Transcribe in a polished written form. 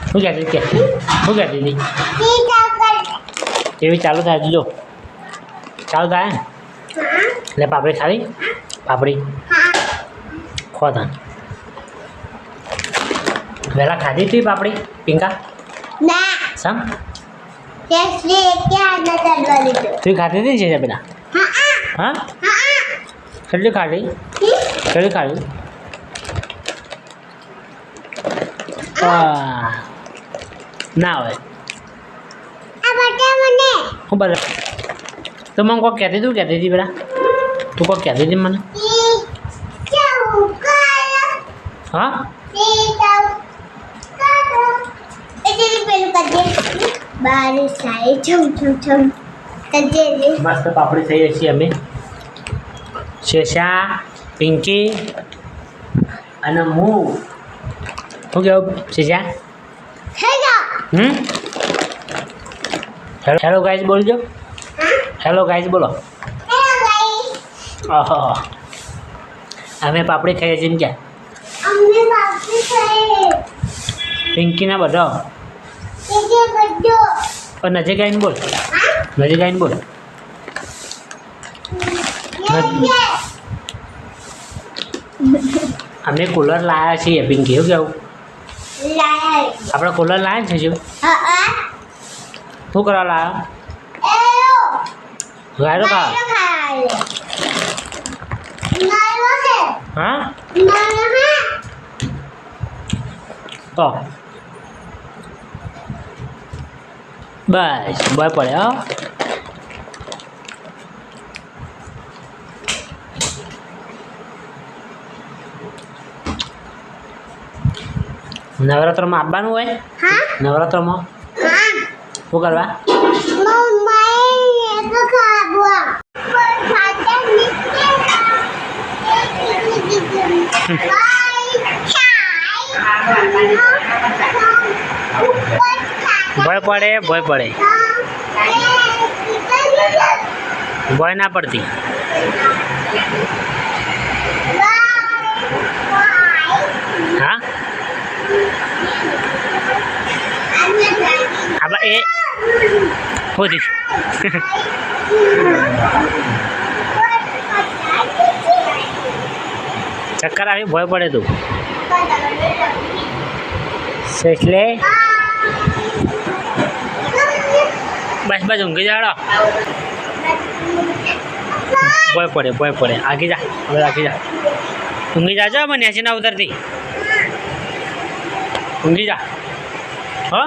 શું કહેતી હતી શું કહેતી હતી એવી ચાલુ થાય જો ચાલુ થાય ને એટલે પાપડી ખાવી પાપડી ખો તાન વહેલા ખાધી હતી પાપડી પિંકા સમ તું ખાતી હતી છે પેલા હા કેટલી ખાધી કેટલી ખાધી ના હોય હું બધા તો મને કોઈ કહેતી તું કહેતી હતી પેલા તું કોઈ કહેતી હતી મને હા મસ્ત પાપડી થઈએ છીએ અમે શેષા પિંકી અને હું શું કેવું શેષા હેલો ગાઈઝ બોલજો હેલો ગાઈઝ બોલો ઓહો અમે પાપડી ખાઈએ છીએ ક્યાં પિંકીના બધો નજીક આવીને બોલ નજીક આવીને બોલ અમે કુલર લાવ્યા છીએ પિંકી શું કેવું આપણે કુલર લાવ્યા છે શું શું કરવા લાવ્યા ગાયરો ખા હા તો બસ ભય પડે હા નવરાત્રમાં આવવાનું હોય નવરાત્રમાં શું કરવા ભય પડે ભય પડે ભય ના પડતી હા આપણે એ હોતી ચક્કર આવી ભય પડે તું એટલે બસ બસ ઊંઘી જાડો ભય પડે આગી જા હવે આગી જા ઊંઘી જાજો મને એસી ના ઉતરતી. ผมดีจ้ะฮะ